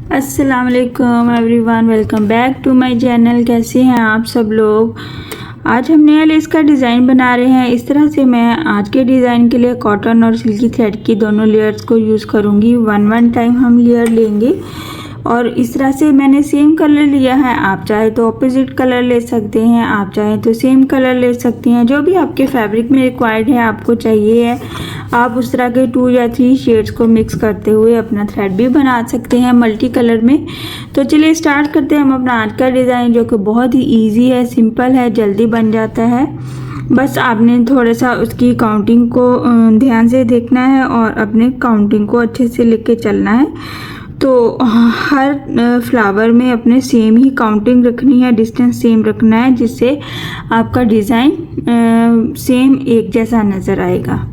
अस्सलाम वालेकुम everyone, welcome back to my channel. कैसे हैं आप सब लोग। आज हम नया लेस का डिज़ाइन बना रहे हैं। इस तरह से मैं आज के डिज़ाइन के लिए कॉटन और सिल्की थ्रेड की दोनों लेयर्स को यूज़ करूंगी। वन टाइम हम लेयर लेंगे और इस तरह से मैंने सेम कलर लिया है। आप चाहे तो ऑपोजिट कलर ले सकते हैं, आप चाहे तो सेम कलर ले सकते हैं। जो भी आपके फैब्रिक में रिक्वायर्ड है, आपको चाहिए है, आप उस तरह के 2 या 3 शेड्स को मिक्स करते हुए अपना थ्रेड भी बना सकते हैं मल्टी कलर में। तो चलिए स्टार्ट करते हैं हम अपना आज का डिज़ाइन, जो कि बहुत ही ईजी है, सिंपल है, जल्दी बन जाता है। बस आपने थोड़ा सा उसकी काउंटिंग को ध्यान से देखना है और अपने काउंटिंग को अच्छे से लिख के चलना है। तो हर फ्लावर में अपने सेम ही काउंटिंग रखनी है, डिस्टेंस सेम रखना है, जिससे आपका डिज़ाइन सेम एक जैसा नज़र आएगा।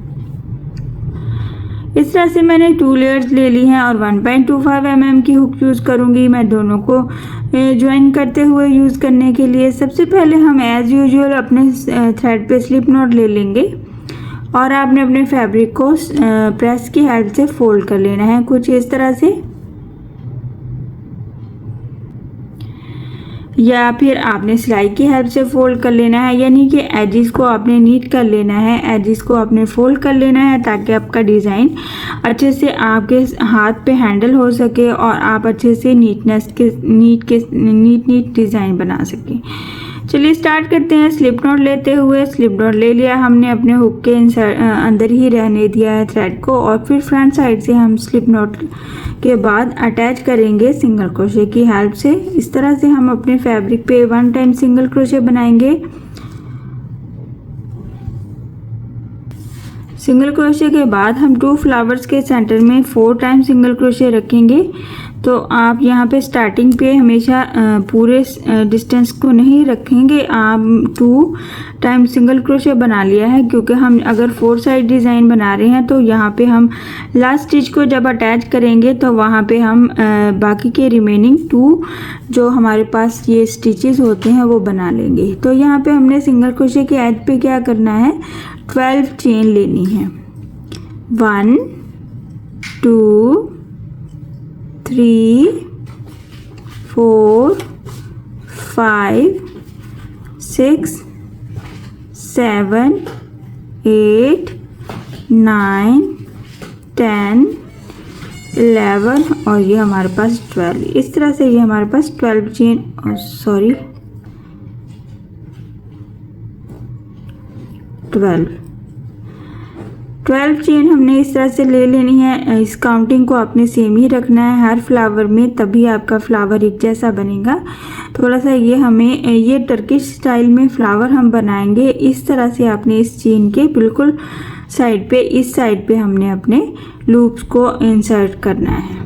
इस तरह से मैंने 2 लेयर्स ले ली हैं और 1.25 mm की हुक यूज़ करूँगी मैं दोनों को ज्वाइन करते हुए यूज़ करने के लिए। सबसे पहले हम एज़ यूजुअल अपने थ्रेड पे स्लिप नॉट ले लेंगे और आपने अपने फैब्रिक को प्रेस की हेल्प से फोल्ड कर लेना है कुछ इस तरह से, या फिर आपने सिलाई की हेल्प से फोल्ड कर लेना है। यानी कि एजिस को आपने नीट कर लेना है, एजिस को आपने फोल्ड कर लेना है, ताकि आपका डिज़ाइन अच्छे से आपके हाथ पे हैंडल हो सके और आप अच्छे से नीट डिज़ाइन बना सकें। चलिए स्टार्ट करते हैं। स्लिप नॉट लेते हुए, स्लिप नॉट ले लिया हमने, अपने हुक के अंदर ही रहने दिया है थ्रेड को, और फिर फ्रंट साइड से हम स्लिप नॉट के बाद अटैच करेंगे सिंगल क्रोशे की हेल्प से। इस तरह से हम अपने फैब्रिक पे 1 टाइम सिंगल क्रोशे बनाएंगे। सिंगल क्रोशे के बाद हम 2 फ्लावर्स के सेंटर में 4 टाइम सिंगल क्रोशे रखेंगे। तो आप यहाँ पे स्टार्टिंग पे हमेशा पूरे डिस्टेंस को नहीं रखेंगे। आप 2 टाइम सिंगल क्रोशे बना लिया है, क्योंकि हम अगर 4 साइड डिज़ाइन बना रहे हैं तो यहाँ पे हम लास्ट स्टिच को जब अटैच करेंगे तो वहाँ पे हम बाकी के रिमेनिंग 2 जो हमारे पास ये स्टिचेस होते हैं वो बना लेंगे। तो यहाँ पे हमने सिंगल क्रोशे के एज पे क्या करना है, 12 चेन लेनी है। 1 2 3 4 5 6 7 8 9 10 11 और ये हमारे पास 12। इस तरह से ये हमारे पास 12 चेन, सॉरी 12 चेन हमने इस तरह से ले लेनी है। इस काउंटिंग को आपने सेम ही रखना है हर फ्लावर में, तभी आपका फ्लावर एक जैसा बनेगा। थोड़ा सा ये टर्किश स्टाइल में फ्लावर हम बनाएंगे। इस तरह से आपने इस चेन के बिल्कुल साइड पे, इस साइड पे हमने अपने लूप्स को इंसर्ट करना है।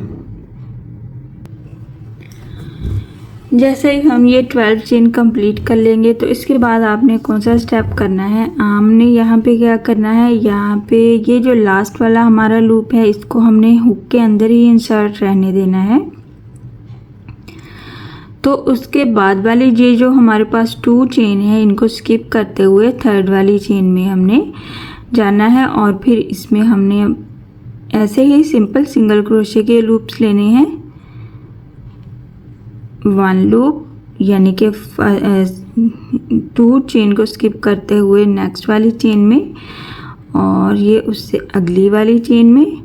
जैसे ही हम ये 12 चेन कंप्लीट कर लेंगे तो इसके बाद आपने कौन सा स्टेप करना है, हमने यहाँ पे क्या करना है, यहाँ पे ये जो लास्ट वाला हमारा लूप है इसको हमने हुक के अंदर ही इंसर्ट रहने देना है। तो उसके बाद वाली ये जो हमारे पास 2 चेन है इनको स्किप करते हुए 3rd वाली चेन में हमने जाना है और फिर इसमें हमने ऐसे ही सिंपल सिंगल क्रोशे के लूप्स लेने हैं। 1 लूप यानी कि 2 चेन को स्किप करते हुए नेक्स्ट वाली चेन में, और ये उससे अगली वाली चेन में,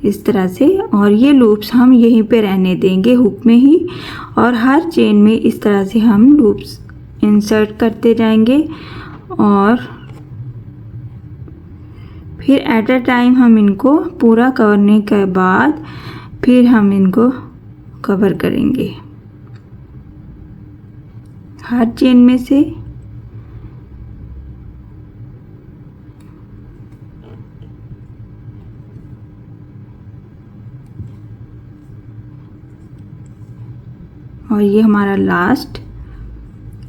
इस तरह से। और ये लूप्स हम यहीं पे रहने देंगे हुक में ही, और हर चेन में इस तरह से हम लूप्स इंसर्ट करते जाएंगे और फिर एट अ टाइम हम इनको पूरा करने के बाद फिर हम इनको कवर करेंगे हर चेन में से। और ये हमारा लास्ट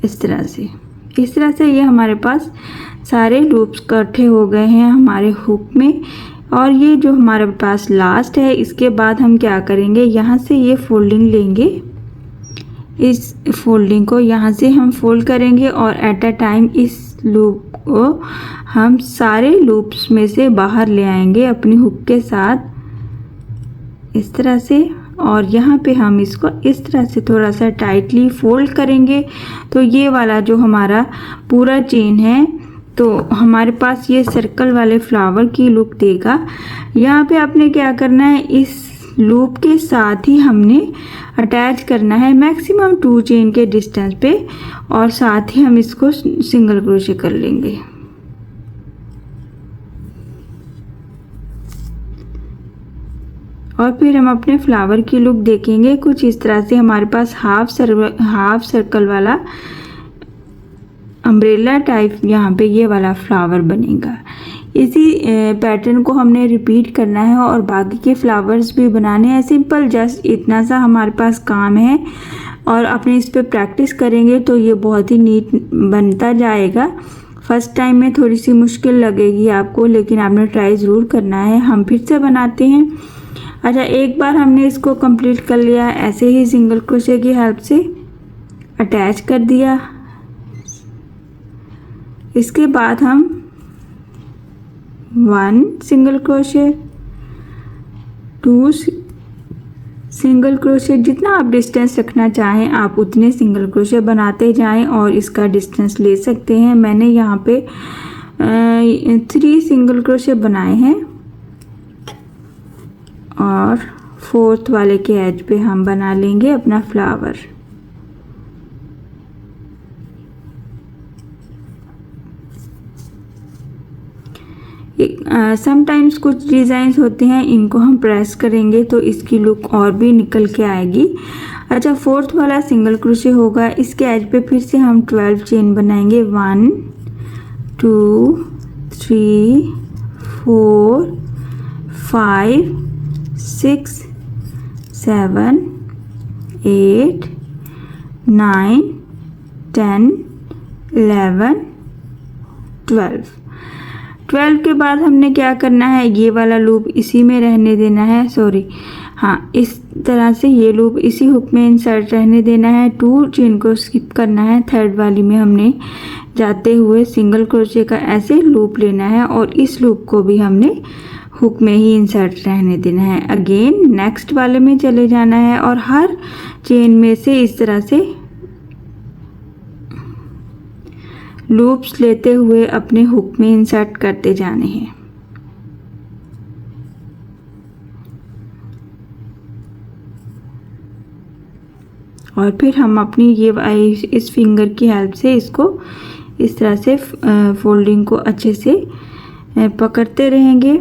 इस तरह से ये हमारे पास सारे लूप्स इकट्ठे हो गए हैं हमारे हुक में। और ये जो हमारे पास लास्ट है, इसके बाद हम क्या करेंगे, यहाँ से ये फोल्डिंग लेंगे, इस फोल्डिंग को यहाँ से हम फोल्ड करेंगे और एट अ टाइम इस लूप को हम सारे लूप्स में से बाहर ले आएंगे अपनी हुक के साथ इस तरह से। और यहाँ पे हम इसको इस तरह से थोड़ा सा टाइटली फोल्ड करेंगे तो ये वाला जो हमारा पूरा चेन है तो हमारे पास ये सर्कल वाले फ्लावर की लुक देगा। यहाँ पे आपने क्या करना है, इस लूप के साथ ही हमने अटैच करना है मैक्सिमम 2 चेन के डिस्टेंस पे और साथ ही हम इसको सिंगल क्रोशे कर लेंगे। और फिर हम अपने फ्लावर की लुक देखेंगे कुछ इस तरह से। हमारे पास हाफ सर्कल वाला अम्ब्रेला टाइप यहाँ पे ये वाला फ्लावर बनेगा। इसी पैटर्न को हमने रिपीट करना है और बाकी के फ्लावर्स भी बनाने हैं। सिंपल जस्ट इतना सा हमारे पास काम है और अपने इस पे प्रैक्टिस करेंगे तो ये बहुत ही नीट बनता जाएगा। फर्स्ट टाइम में थोड़ी सी मुश्किल लगेगी आपको, लेकिन आपने ट्राई ज़रूर करना है। हम फिर से बनाते हैं। अच्छा, एक बार हमने इसको कंप्लीट कर लिया, ऐसे ही सिंगल क्रोशे की हेल्प से अटैच कर दिया। इसके बाद हम 1 सिंगल क्रोशे, 2 सिंगल क्रोशे, जितना आप डिस्टेंस रखना चाहें आप उतने सिंगल क्रोशे बनाते जाएं और इसका डिस्टेंस ले सकते हैं। मैंने यहाँ पे 3 सिंगल क्रोशे बनाए हैं और 4th वाले के एज पे हम बना लेंगे अपना फ्लावर। समटाइम्स कुछ डिज़ाइंस होते हैं, इनको हम प्रेस करेंगे तो इसकी लुक और भी निकल के आएगी। अच्छा, 4th वाला सिंगल क्रोशे होगा, इसके एज पे फिर से हम 12 चेन बनाएंगे। 1 2 3 4 5 6 7 8 9 10 11 12 के बाद हमने क्या करना है, ये वाला लूप इसी में रहने देना है। इस तरह से ये लूप इसी हुक में इंसर्ट रहने देना है। 2 चेन को स्किप करना है। 3rd वाली में हमने जाते हुए सिंगल क्रोशे का ऐसे लूप लेना है और इस लूप को भी हमने हुक में ही इंसर्ट रहने देना है। अगेन नेक्स्ट वाले में चले जाना है और हर चेन में से इस तरह से लूप्स लेते हुए अपने हुक में इंसर्ट करते जाने हैं। और फिर हम अपनी ये इस फिंगर की हेल्प से इसको इस तरह से फोल्डिंग को अच्छे से पकड़ते रहेंगे।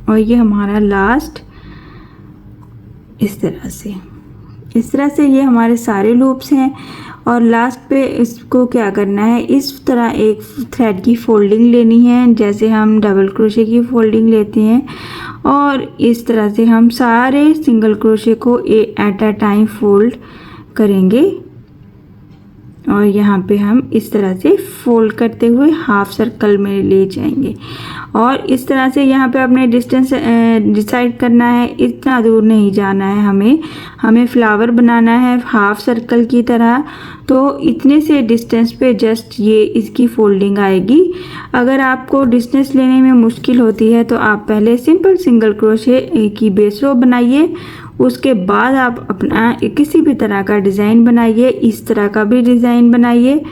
और ये हमारा लास्ट इस तरह से ये हमारे सारे लूप्स हैं। और लास्ट पे इसको क्या करना है, इस तरह एक थ्रेड की फोल्डिंग लेनी है जैसे हम डबल क्रोशे की फोल्डिंग लेते हैं और इस तरह से हम सारे सिंगल क्रोशे को एट अ टाइम फोल्ड करेंगे। और यहाँ पे हम इस तरह से फोल्ड करते हुए हाफ सर्कल में ले जाएंगे और इस तरह से यहाँ पे अपने डिस्टेंस डिसाइड करना है। इतना दूर नहीं जाना है, हमें फ्लावर बनाना है हाफ सर्कल की तरह। तो इतने से डिस्टेंस पे जस्ट ये इसकी फोल्डिंग आएगी। अगर आपको डिस्टेंस लेने में मुश्किल होती है तो आप पहले सिंपल सिंगल क्रोशे की बेस रो बनाइए, उसके बाद आप अपना किसी भी तरह का डिज़ाइन बनाइए। इस तरह का भी डिज़ाइन बनाइए।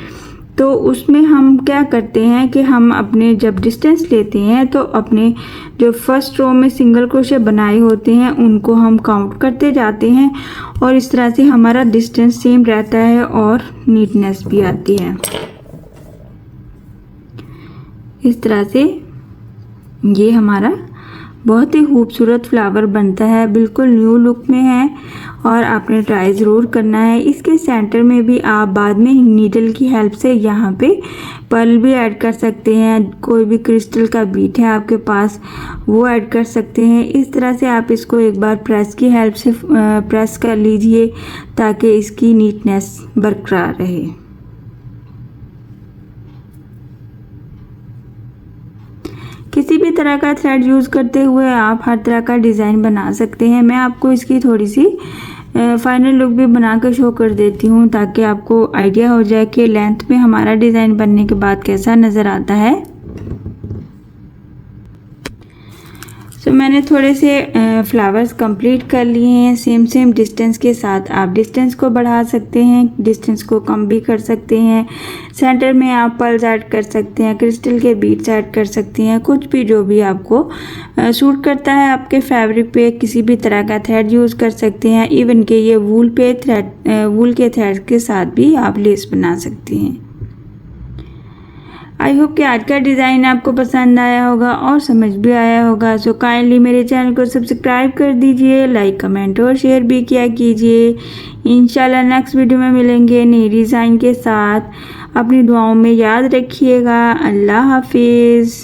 तो उसमें हम क्या करते हैं कि हम अपने जब डिस्टेंस लेते हैं तो अपने जो फर्स्ट रो में सिंगल क्रोशे बनाए होते हैं उनको हम काउंट करते जाते हैं और इस तरह से हमारा डिस्टेंस सेम रहता है और नीटनेस भी आती है। इस तरह से ये हमारा बहुत ही खूबसूरत फ्लावर बनता है, बिल्कुल न्यू लुक में है और आपने ट्राई ज़रूर करना है। इसके सेंटर में भी आप बाद में नीडल की हेल्प से यहाँ पे पर्ल भी ऐड कर सकते हैं। कोई भी क्रिस्टल का बीट है आपके पास वो ऐड कर सकते हैं। इस तरह से आप इसको एक बार प्रेस की हेल्प से प्रेस कर लीजिए ताकि इसकी नीटनेस बरकरार रहे। किसी भी तरह का थ्रेड यूज़ करते हुए आप हर तरह का डिज़ाइन बना सकते हैं। मैं आपको इसकी थोड़ी सी फाइनल लुक भी बना कर शो कर देती हूँ ताकि आपको आइडिया हो जाए कि लेंथ में हमारा डिज़ाइन बनने के बाद कैसा नज़र आता है। तो मैंने थोड़े से फ्लावर्स कंप्लीट कर लिए हैं सेम डिस्टेंस के साथ। आप डिस्टेंस को बढ़ा सकते हैं, डिस्टेंस को कम भी कर सकते हैं। सेंटर में आप पर्ल्स ऐड कर सकते हैं, क्रिस्टल के बीड्स ऐड कर सकते हैं, कुछ भी जो भी आपको सूट करता है आपके फैब्रिक पे। किसी भी तरह का थ्रेड यूज़ कर सकते हैं, इवन कि ये वूल के थ्रेड के साथ भी आप लेस बना सकते हैं। आई होप कि आज का डिज़ाइन आपको पसंद आया होगा और समझ भी आया होगा। सो काइंडली मेरे चैनल को सब्सक्राइब कर दीजिए, लाइक कमेंट और शेयर भी किया कीजिए। इंशाल्लाह नेक्स्ट वीडियो में मिलेंगे नई डिज़ाइन के साथ। अपनी दुआओं में याद रखिएगा। अल्लाह हाफिज़।